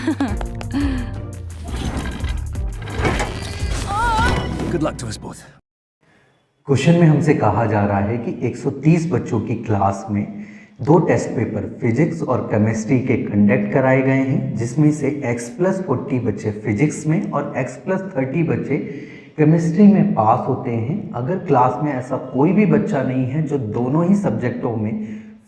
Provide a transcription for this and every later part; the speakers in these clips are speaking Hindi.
Good luck to us both. Question में हमसे कहा जा रहा है कि 130 बच्चों की क्लास में 2 टेस्ट पेपर फिजिक्स और केमिस्ट्री के कंडक्ट कराए गए हैं, जिसमें से x+40 बच्चे फिजिक्स में और x+30 बच्चे केमिस्ट्री में पास होते हैं। अगर क्लास में ऐसा कोई भी बच्चा नहीं है जो दोनों ही सब्जेक्टों में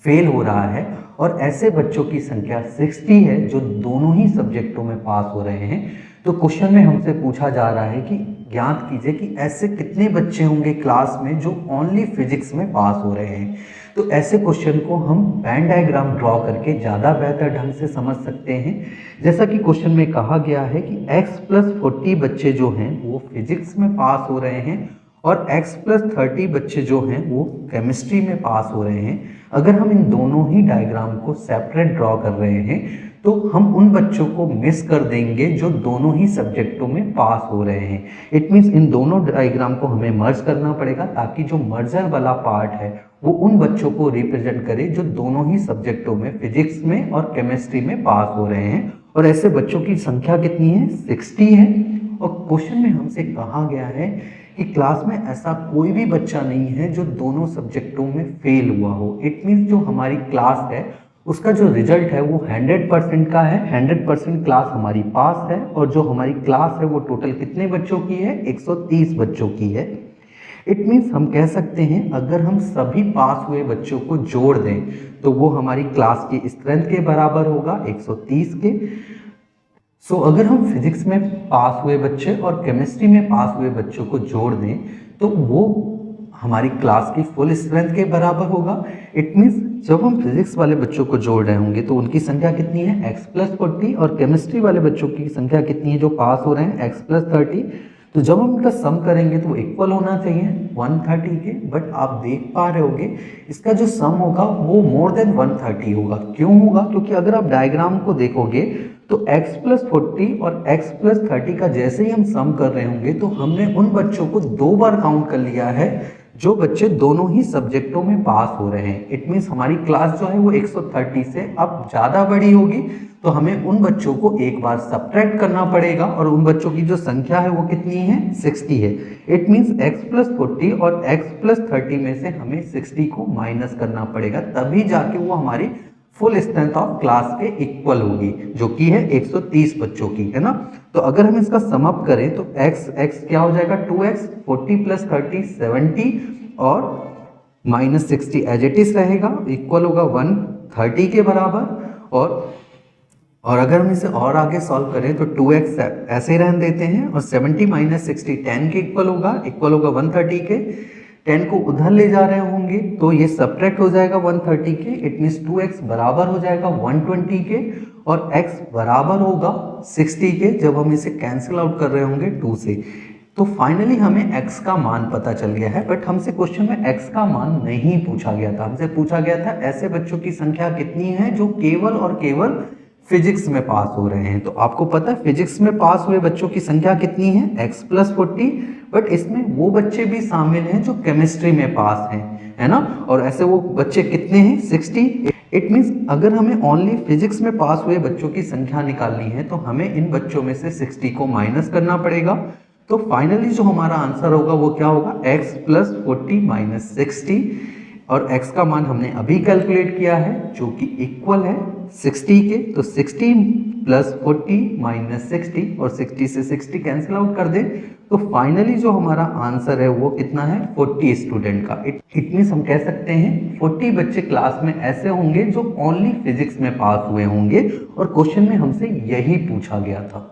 फेल हो रहा है और ऐसे बच्चों की संख्या 60 है जो दोनों ही सब्जेक्टों में पास हो रहे हैं, तो क्वेश्चन में हमसे पूछा जा रहा है कि ज्ञात कीजिए कि ऐसे कितने बच्चे होंगे क्लास में जो ओनली फिजिक्स में पास हो रहे हैं। तो ऐसे क्वेश्चन को हम वेन डायग्राम ड्रॉ करके ज़्यादा बेहतर ढंग से समझ सकते हैं। जैसा कि क्वेश्चन में कहा गया है कि x+40 बच्चे जो हैं वो फिजिक्स में पास हो रहे हैं और x+30 बच्चे जो हैं वो केमिस्ट्री में पास हो रहे हैं। अगर हम इन दोनों ही डायग्राम को सेपरेट ड्रॉ कर रहे हैं तो हम उन बच्चों को मिस कर देंगे जो दोनों ही सब्जेक्टों में पास हो रहे हैं। इट मीन्स इन दोनों डायग्राम को हमें मर्ज करना पड़ेगा ताकि जो मर्जर वाला पार्ट है वो उन बच्चों को रिप्रेजेंट करे जो दोनों ही सब्जेक्टों में फिजिक्स में और केमिस्ट्री में पास हो रहे हैं। और ऐसे बच्चों की संख्या कितनी है? 60 है। और क्वेश्चन में हमसे कहा गया है कि क्लास में ऐसा कोई भी बच्चा नहीं है जो दोनों सब्जेक्टों में फेल हुआ हो। इट मीन्स जो हमारी क्लास है उसका जो रिजल्ट है वो 100% का है। 100% क्लास हमारी पास है और जो हमारी क्लास है वो टोटल कितने बच्चों की है? 130 बच्चों की है। इट मीन्स हम कह सकते हैं अगर हम सभी पास हुए बच्चों को जोड़ दें तो वो हमारी क्लास की स्ट्रेंथ के बराबर होगा 130 के। सो अगर हम फिजिक्स में पास हुए बच्चे और केमिस्ट्री में पास हुए बच्चों को जोड़ दें तो वो हमारी क्लास की फुल स्ट्रेंथ के बराबर होगा। इट मीन्स जब हम फिजिक्स वाले बच्चों को जोड़ रहे होंगे तो उनकी संख्या कितनी है? x+40 और केमिस्ट्री वाले बच्चों की संख्या कितनी है जो पास हो रहे हैं? x+30। तो जब हम इनका सम करेंगे तो इक्वल होना चाहिए 130 के। बट आप देख पा रहे होगे इसका जो सम होगा वो मोर देन 130 होगा। क्यों होगा? क्योंकि अगर आप डायग्राम को देखोगे तो x+40 और x+30 का जैसे ही हम सम कर रहे होंगे तो हमने उन बच्चों को 2 बार काउंट कर लिया है जो बच्चे दोनों ही सब्जेक्टों में पास हो रहे हैं। इट मीन्स हमारी क्लास जो है वो 130 से अब ज़्यादा बड़ी होगी तो हमें उन बच्चों को एक बार सब्ट्रैक्ट करना पड़ेगा और उन बच्चों की जो संख्या है वो कितनी है? 60 है। इट मीन्स x+40 और x+30 में से हमें 60 को माइनस करना पड़ेगा, तभी जाके वो हमारी फुल स्ट्रेंथ ऑफ क्लास के इक्वल होगी जो कि है 130 बच्चों की, है ना। तो अगर हम इसका सम अप करें तो x क्या हो जाएगा? 2x, 40 + 30 70 और -60 एज इट इज रहेगा, इक्वल होगा 130 के बराबर। और अगर हम इसे और आगे सॉल्व करें तो 2x ऐसे ही रहने देते हैं और 70 - 60 10 के इक्वल होगा 130 के। 10 को उधर ले जा रहे होंगे तो ये सब्ट्रैक्ट हो जाएगा 130 के। इट मीन्स 2x बराबर हो जाएगा 120 के और x बराबर होगा 60 के जब हम इसे कैंसिल आउट कर रहे होंगे 2 से। तो फाइनली हमें x का मान पता चल गया है। बट हमसे क्वेश्चन में x का मान नहीं पूछा गया था। हमसे पूछा गया था ऐसे बच्चों की संख्या कितनी है जो केवल और केवल फिजिक्स में पास हो रहे हैं। तो आपको पता है फिजिक्स में पास हुए बच्चों की संख्या कितनी है? x+40। बट इसमें वो बच्चे भी शामिल हैं जो केमिस्ट्री में पास हैं, है ना। और ऐसे वो बच्चे कितने हैं? 60। इट मीन्स अगर हमें ओनली फिजिक्स में पास हुए बच्चों की संख्या निकालनी है तो हमें इन बच्चों में से 60 को माइनस करना पड़ेगा। तो फाइनली जो हमारा आंसर होगा वो क्या होगा? x+40 - 60 और x का मान हमने अभी कैलकुलेट किया है जो कि इक्वल है 60 के। तो 60 + 40 - 60 और 60 से 60 कैंसिल आउट कर दे तो फाइनली जो हमारा आंसर है वो कितना है? 40 स्टूडेंट का। इट मीन्स हम कह सकते हैं 40 बच्चे क्लास में ऐसे होंगे जो ओनली फिजिक्स में पास हुए होंगे और क्वेश्चन में हमसे यही पूछा गया था।